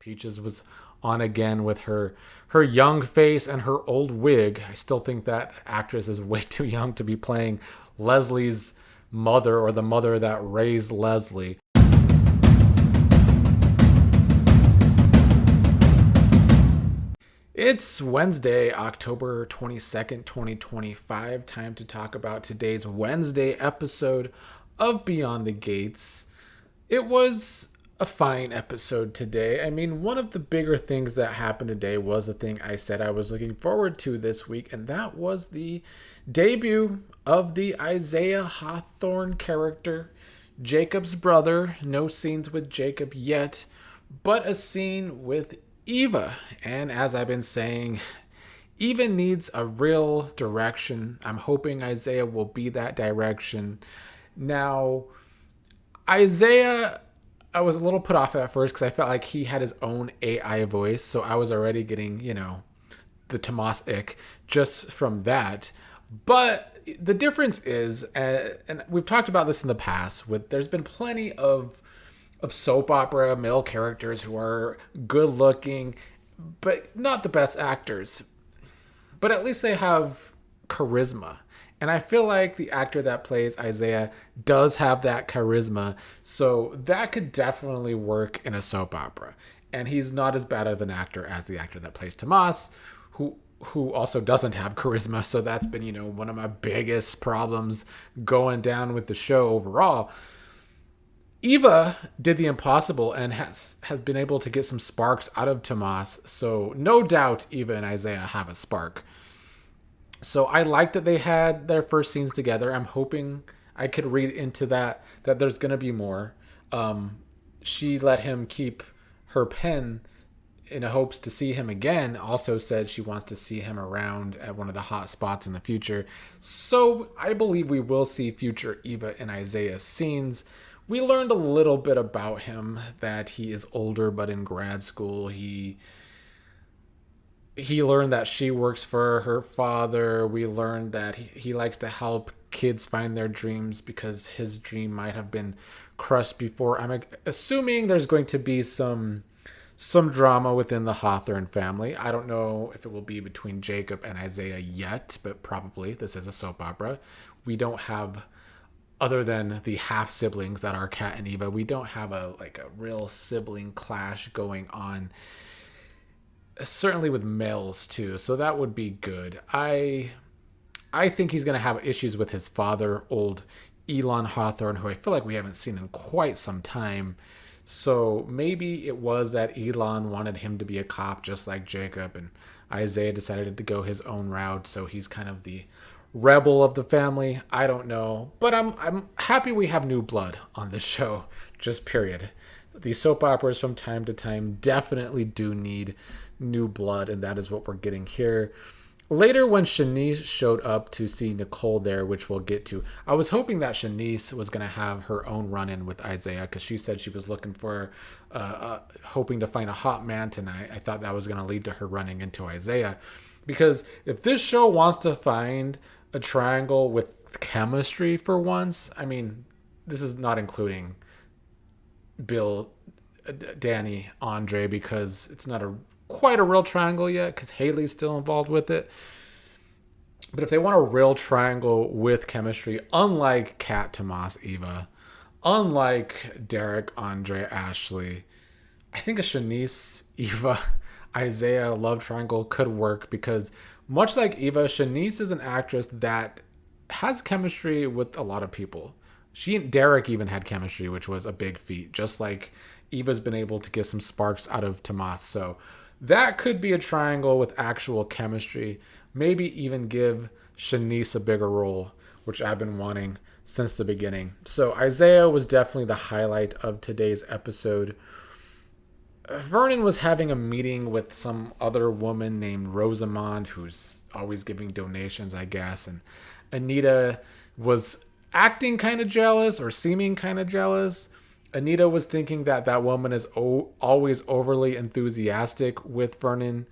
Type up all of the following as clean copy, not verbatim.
Peaches was on again with her young face and her old wig. I still think that actress is way too young to be playing Leslie's mother or the mother that raised Leslie. It's Wednesday, October 22nd, 2025. Time to talk about today's Wednesday episode of Beyond the Gates. It was a fine episode today. I mean, one of the bigger things that happened today was the thing I said I was looking forward to this week, and that was the debut of the Izaiah Hawthorne character, Jacob's brother. No scenes with Jacob yet, but a scene with Eva. And as I've been saying, Eva needs a real direction. I'm hoping Izaiah will be that direction. Now, Izaiah, I was a little put off at first because I felt like he had his own AI voice. So I was already getting, the Tomas ick just from that. But the difference is, and we've talked about this in the past, there's been plenty of soap opera male characters who are good looking, but not the best actors. But at least they have charisma. And I feel like the actor that plays Izaiah does have that charisma. So that could definitely work in a soap opera. And he's not as bad of an actor as the actor that plays Tomas, who also doesn't have charisma. So that's been, one of my biggest problems going down with the show overall. Eva did the impossible and has been able to get some sparks out of Tomas. So no doubt Eva and Izaiah have a spark. So I like that they had their first scenes together. I'm hoping I could read into that there's going to be more. She let him keep her pen in hopes to see him again. Also said she wants to see him around at one of the hot spots in the future. So I believe we will see future Eva and Izaiah scenes. We learned a little bit about him, that he is older but in grad school. He learned that she works for her father. We learned that he likes to help kids find their dreams because his dream might have been crushed before. I'm assuming there's going to be some drama within the Hawthorne family. I don't know if it will be between Jacob and Izaiah yet, but probably. This is a soap opera. We don't have, other than the half siblings that are Kat and Eva, we don't have a real sibling clash going on. Certainly with males too, so that would be good. I think he's going to have issues with his father, old Elon Hawthorne, who I feel like we haven't seen in quite some time. So maybe it was that Elon wanted him to be a cop just like Jacob, and Izaiah decided to go his own route, so he's kind of the rebel of the family. I don't know, but I'm happy we have new blood on this show, just period. These soap operas from time to time definitely do need new blood, and that is what we're getting here. Later, when Shanice showed up to see Nicole there, which we'll get to, I was hoping that Shanice was going to have her own run-in with Izaiah, because she said she was looking for, hoping to find a hot man tonight. I thought that was going to lead to her running into Izaiah, because if this show wants to find a triangle with chemistry for once, I mean, this is not including Bill, Danny, Andre, because it's not quite a real triangle yet, because Haley's still involved with it. But if they want a real triangle with chemistry, unlike Kat, Tomas, Eva, unlike Derek, Andre, Ashley, I think a Shanice, Eva, Izaiah love triangle could work, because much like Eva, Shanice is an actress that has chemistry with a lot of people. She and Derek even had chemistry, which was a big feat, just like Eva's been able to get some sparks out of Tomas. So that could be a triangle with actual chemistry. Maybe even give Shanice a bigger role, which I've been wanting since the beginning. So Izaiah was definitely the highlight of today's episode. Vernon was having a meeting with some other woman named Rosamond, who's always giving donations, I guess. And Anita was acting kind of jealous, or seeming kind of jealous. Anita was thinking that woman is always overly enthusiastic with Vernon,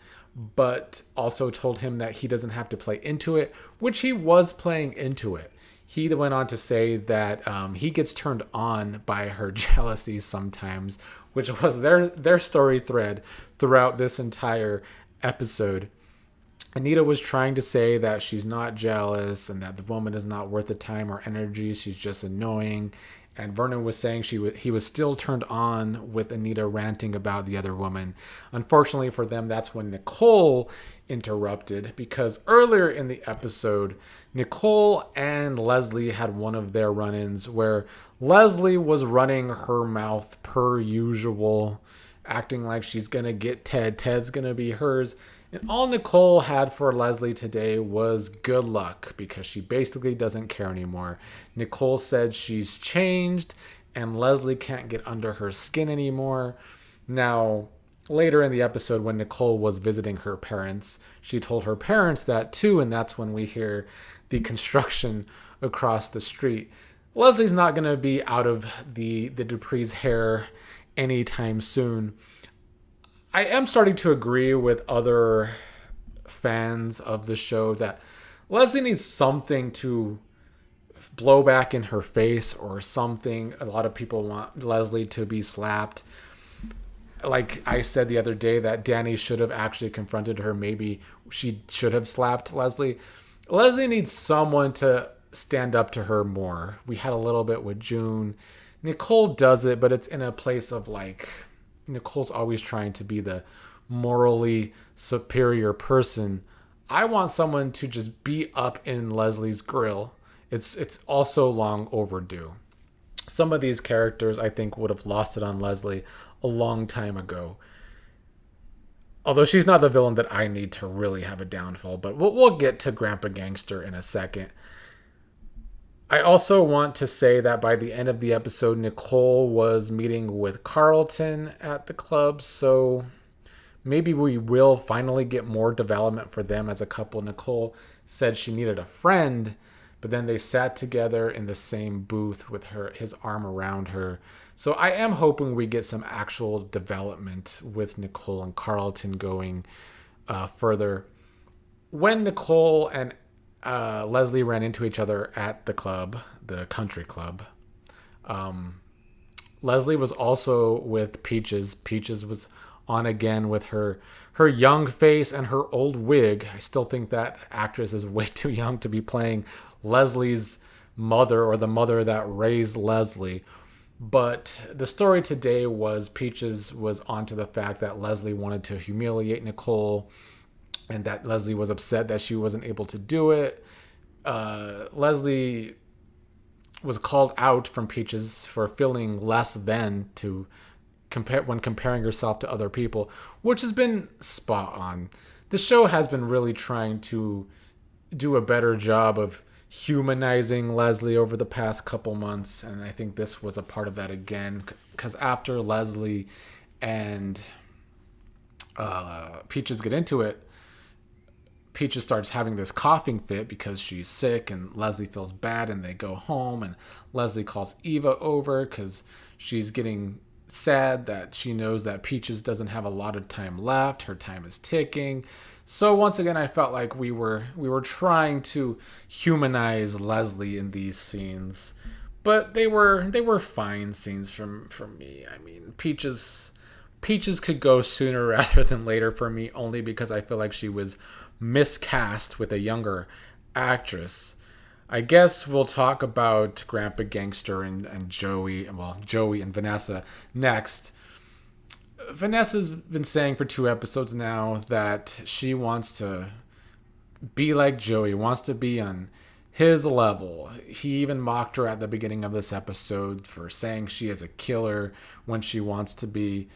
but also told him that he doesn't have to play into it, which he was playing into it. he went on to say that he gets turned on by her jealousy sometimes, which was their story thread throughout this entire episode. Anita was trying to say that she's not jealous and that the woman is not worth the time or energy. She's just annoying. And Vernon was saying he was still turned on with Anita ranting about the other woman. Unfortunately for them, that's when Nicole interrupted, because earlier in the episode, Nicole and Leslie had one of their run-ins where Leslie was running her mouth per usual, acting like she's going to get Ted. Ted's going to be hers. And all Nicole had for Leslie today was good luck, because she basically doesn't care anymore. Nicole said she's changed and Leslie can't get under her skin anymore. Now, later in the episode, when Nicole was visiting her parents, she told her parents that too, and that's when we hear the construction across the street. Leslie's not going to be out of the Dupree's hair anytime soon. I am starting to agree with other fans of the show that Leslie needs something to blow back in her face or something. A lot of people want Leslie to be slapped. Like I said the other day, that Danny should have actually confronted her. Maybe she should have slapped Leslie. Leslie needs someone to stand up to her more. We had a little bit with June. Nicole does it, but it's in a place of like, Nicole's always trying to be the morally superior person. I want someone to just be up in Leslie's grill. It's also long overdue. Some of these characters, I think, would have lost it on Leslie a long time ago. Although she's not the villain that I need to really have a downfall, but we'll get to Grandpa Gangster in a second. I also want to say that by the end of the episode, Nicole was meeting with Carlton at the club, so maybe we will finally get more development for them as a couple. Nicole said she needed a friend, but then they sat together in the same booth with his arm around her. So I am hoping we get some actual development with Nicole and Carlton going further. When Nicole and Leslie ran into each other at the club, the country club, Leslie was also with Peaches. Peaches was on again with her young face and her old wig. I still think that actress is way too young to be playing Leslie's mother, or the mother that raised Leslie. But the story today was Peaches was onto the fact that Leslie wanted to humiliate Nicole, and that Leslie was upset that she wasn't able to do it. Leslie was called out from Peaches for feeling less than to compare when comparing herself to other people, which has been spot on. The show has been really trying to do a better job of humanizing Leslie over the past couple months, and I think this was a part of that again, because after Leslie and Peaches get into it, Peaches starts having this coughing fit because she's sick, and Leslie feels bad, and they go home, and Leslie calls Eva over because she's getting sad that she knows that Peaches doesn't have a lot of time left. Her time is ticking. So once again, I felt like we were trying to humanize Leslie in these scenes, but they were fine scenes from me. I mean, Peaches could go sooner rather than later for me, only because I feel like she was miscast with a younger actress. I guess we'll talk about Grandpa Gangster and Joey and Vanessa next. Vanessa's been saying for 2 episodes now that she wants to be like Joey, wants to be on his level. He even mocked her at the beginning of this episode for saying she is a killer when she wants to be.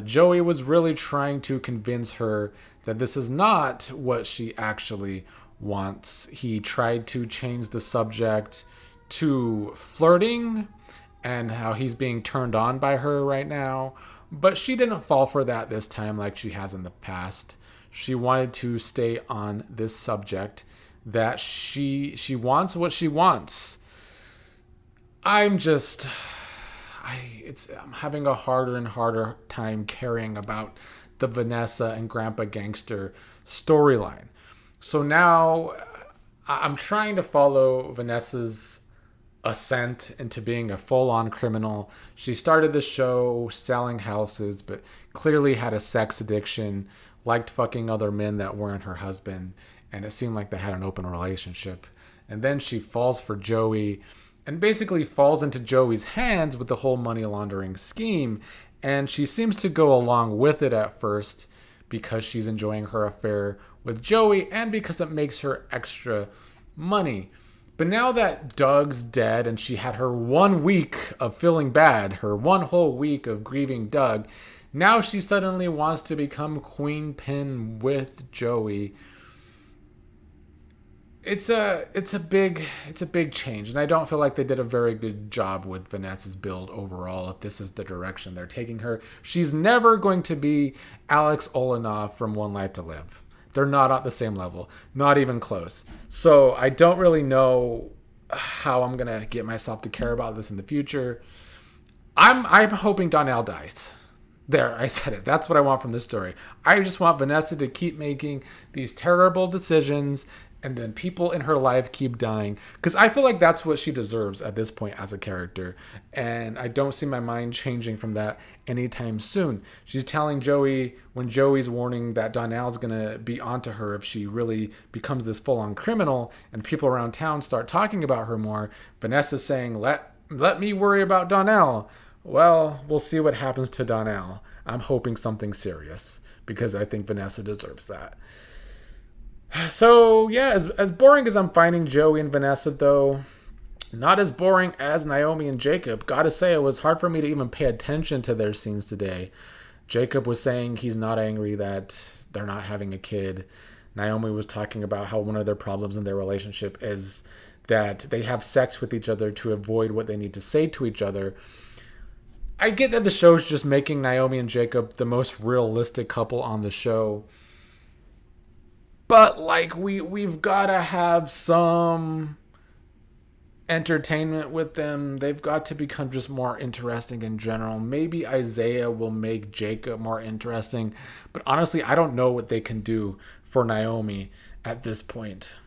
Joey was really trying to convince her that this is not what she actually wants. He tried to change the subject to flirting and how he's being turned on by her right now, but she didn't fall for that this time like she has in the past. She wanted to stay on this subject, that she wants what she wants. I'm having a harder and harder time caring about the Vanessa and Grandpa Gangster storyline. So now I'm trying to follow Vanessa's ascent into being a full-on criminal. She started the show selling houses, but clearly had a sex addiction, liked fucking other men that weren't her husband, and it seemed like they had an open relationship. And then she falls for Joey and basically falls into Joey's hands with the whole money laundering scheme. And she seems to go along with it at first because she's enjoying her affair with Joey and because it makes her extra money. But now that Doug's dead and she had her 1 week of feeling bad, her one whole week of grieving Doug, now she suddenly wants to become Queen Pin with Joey. It's a big change, and I don't feel like they did a very good job with Vanessa's build overall. If this is the direction they're taking her, she's never going to be Alex Olenov from One Life to Live. They're not at the same level, not even close. So I don't really know how I'm gonna get myself to care about this in the future. I'm hoping Donnell dies. There, I said it. That's what I want from this story. I just want Vanessa to keep making these terrible decisions and then people in her life keep dying. Because I feel like that's what she deserves at this point as a character. And I don't see my mind changing from that anytime soon. She's telling Joey, when Joey's warning that Donnell's going to be onto her if she really becomes this full-on criminal and people around town start talking about her more, Vanessa's saying, let me worry about Donnell. Well, we'll see what happens to Donnell. I'm hoping something serious because I think Vanessa deserves that. So, yeah, as boring as I'm finding Joey and Vanessa, though, not as boring as Naomi and Jacob. Gotta say, it was hard for me to even pay attention to their scenes today. Jacob was saying he's not angry that they're not having a kid. Naomi was talking about how one of their problems in their relationship is that they have sex with each other to avoid what they need to say to each other. I get that the show's just making Naomi and Jacob the most realistic couple on the show. But like we've got to have some entertainment with them. They've got to become just more interesting in general. Maybe Isaiah will make Jacob more interesting, but honestly, I don't know what they can do for Naomi at this point.